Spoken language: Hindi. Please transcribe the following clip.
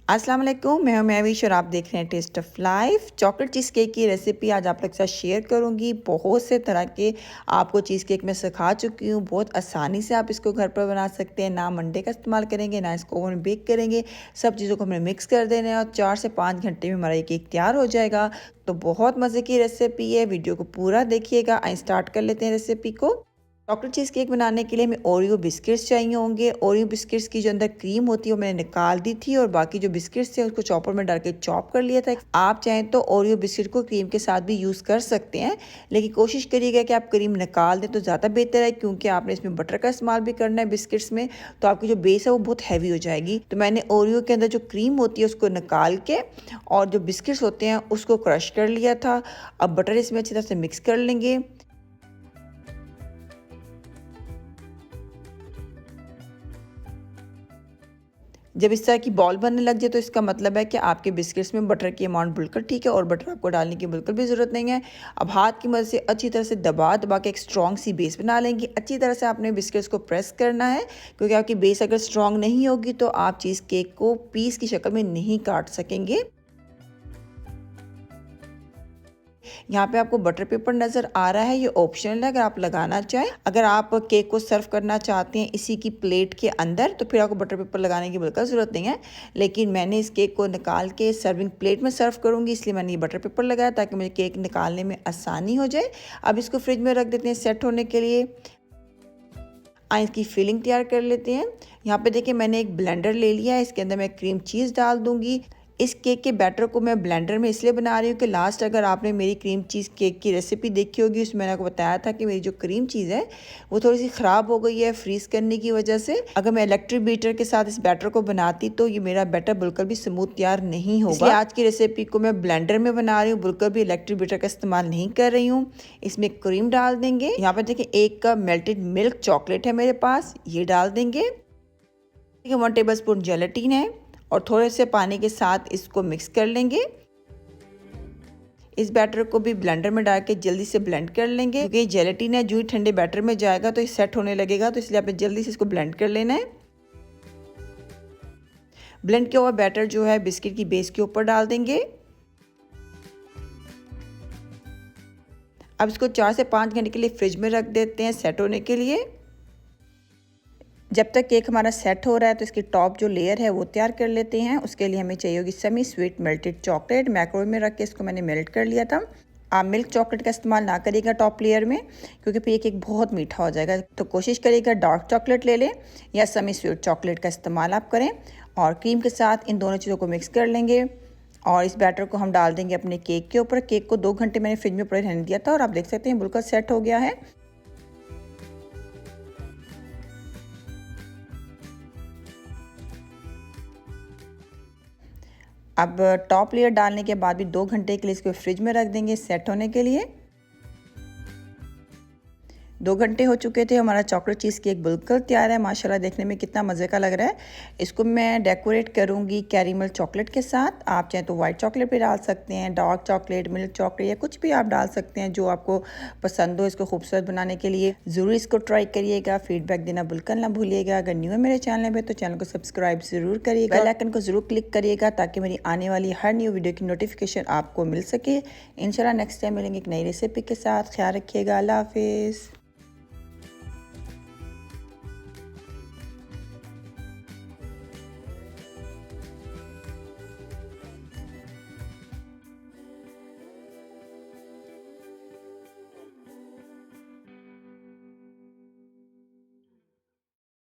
अस्सलाम वालेकुम, मैं हूं महविश और आप देख रहे हैं taste of life. Chocolate cheese cake की रेसिपी आज आप लोग के साथ शेयर करूंगी। बहुत से तरह के आपको चीज़ केक मैं सिखा चुकी हूं। बहुत आसानी से आप इसको घर पर बना सकते हैं। ना मंडे का इस्तेमाल करेंगे, ना इसको ओवन में बेक करेंगे। सब चीज़ों को हमने मिक्स कर देना है और 4 से 5 घंटे में हमारा ये केक तैयार हो जाएगा। तो बहुत मज़े की रेसिपी है, वीडियो को पूरा देखिएगा। आइए स्टार्ट कर लेते हैं रेसिपी को। चॉकलेट चीज़ केक बनाने के लिए हमें ओरियो बिस्किट्स चाहिए होंगे। ओरियो बिस्किट्स की जो अंदर क्रीम होती है वो मैंने निकाल दी थी और बाकी जो बिस्किट्स थे उसको चॉपर में डाल के चॉप कर लिया था। आप चाहें तो ओरियो बिस्किट को क्रीम के साथ भी यूज़ कर सकते हैं, लेकिन कोशिश करिएगा कि आप क्रीम निकाल दें तो ज़्यादा बेहतर है, क्योंकि आपने इसमें बटर का इस्तेमाल भी करना है बिस्किट्स में, तो आपकी जो बेस है वो बहुत हैवी हो जाएगी। तो मैंने ओरियो के अंदर जो क्रीम होती है उसको निकाल के और जो बिस्किट्स होते हैं उसको क्रश कर लिया था। अब बटर इसमें अच्छी तरह से मिक्स कर लेंगे। जब इस तरह की बॉल बनने लग जाए तो इसका मतलब है कि आपके बिस्किट्स में बटर की अमाउंट बिल्कुल ठीक है और बटर आपको डालने की बिल्कुल भी ज़रूरत नहीं है। अब हाथ की मदद से अच्छी तरह से दबा दबा के एक स्ट्रॉन्ग सी बेस बना लेंगे। अच्छी तरह से आपने बिस्किट्स को प्रेस करना है, क्योंकि आपकी बेस अगर स्ट्रॉन्ग नहीं होगी तो आप चीज़ केक को पीस की शक्ल में नहीं काट सकेंगे। यहाँ पे आपको बटर पेपर नज़र आ रहा है, ये ऑप्शनल है अगर आप लगाना चाहें। अगर आप केक को सर्व करना चाहते हैं इसी की प्लेट के अंदर तो फिर आपको बटर पेपर लगाने की बिल्कुल ज़रूरत नहीं है, लेकिन मैंने इस केक को निकाल के सर्विंग प्लेट में सर्व करूँगी, इसलिए मैंने ये बटर पेपर लगाया ताकि मुझे केक निकालने में आसानी हो जाए। अब इसको फ्रिज में रख देते हैं सेट होने के लिए। आइए इसकी फिलिंग तैयार कर लेते हैं। यहाँ पे देखिए मैंने एक ब्लेंडर ले लिया है, इसके अंदर मैं क्रीम चीज़ डाल दूँगी। इस केक के बैटर को मैं ब्लेंडर में इसलिए बना रही हूँ कि लास्ट अगर आपने मेरी क्रीम चीज़ केक की रेसिपी देखी होगी उसमें मैंने आपको बताया था कि मेरी जो क्रीम चीज़ है वो थोड़ी सी ख़राब हो गई है फ्रीज़ करने की वजह से। अगर मैं इलेक्ट्रिक बीटर के साथ इस बैटर को बनाती तो ये मेरा बैटर बिल्कुल भी स्मूथ तैयार नहीं होगा, इसलिए आज की रेसिपी को मैं ब्लेंडर में बना रही हूँ, बिल्कुल भी इलेक्ट्रिक बीटर का इस्तेमाल नहीं कर रही हूँ। इसमें क्रीम डाल देंगे। यहाँ पर देखिए 1 कप मेल्टेड मिल्क चॉकलेट है मेरे पास, ये डाल देंगे। 1 टेबल स्पून जेलेटिन है और थोड़े से पानी के साथ इसको मिक्स कर लेंगे। इस बैटर को भी ब्लेंडर में डाल के जल्दी से ब्लेंड कर लेंगे, क्योंकि जेलेटिन है जो ही ठंडे बैटर में जाएगा तो ये सेट होने लगेगा, तो इसलिए आपने जल्दी से इसको ब्लेंड कर लेना है। ब्लेंड किया हुआ बैटर जो है बिस्किट की बेस के ऊपर डाल देंगे। अब इसको 4 से 5 घंटे के लिए फ्रिज में रख देते हैं सेट होने के लिए। जब तक केक हमारा सेट हो रहा है तो इसकी टॉप जो लेयर है वो तैयार कर लेते हैं। उसके लिए हमें चाहिए होगी semi sweet melted chocolate. Microwave में रख के इसको मैंने मेल्ट कर लिया था। आप मिल्क चॉकलेट का इस्तेमाल ना करिएगा टॉप लेयर में, क्योंकि फिर ये केक बहुत मीठा हो जाएगा। तो कोशिश करिएगा डार्क चॉकलेट ले लें या सेमी स्वीट चॉकलेट का इस्तेमाल आप करें। और क्रीम के साथ इन दोनों चीज़ों को मिक्स कर लेंगे और इस बैटर को हम डाल देंगे अपने केक के ऊपर। केक को 2 घंटे मैंने फ्रिज में पड़े रहने दिया था और आप देख सकते हैं बिल्कुल सेट हो गया है। अब टॉप लेयर डालने के बाद भी 2 घंटे के लिए इसको फ्रिज में रख देंगे सेट होने के लिए। 2 घंटे हो चुके थे, हमारा चॉकलेट चीज़ केक बिल्कुल तैयार है। माशाल्लाह देखने में कितना मज़े का लग रहा है। इसको मैं डेकोरेट करूँगी कैरेमल चॉकलेट के साथ। आप चाहें तो वाइट चॉकलेट भी डाल सकते हैं, डार्क चॉकलेट, मिल्क चॉकलेट या कुछ भी आप डाल सकते हैं जो आपको पसंद हो इसको खूबसूरत बनाने के लिए। ज़रूर इसको ट्राई करिएगा, फीडबैक देना बिल्कुल ना भूलिएगा। अगर न्यू है मेरे चैनल में तो चैनल को सब्सक्राइब ज़रूर करिएगा, बेल आइकन को ज़रूर क्लिक करिएगा ताकि मेरी आने वाली हर न्यू वीडियो की नोटिफिकेशन आपको मिल सके। इंशाल्लाह नेक्स्ट टाइम मिलेंगे एक नई रेसिपी के साथ। ख्याल रखिएगा। अल्लाह हाफिज़।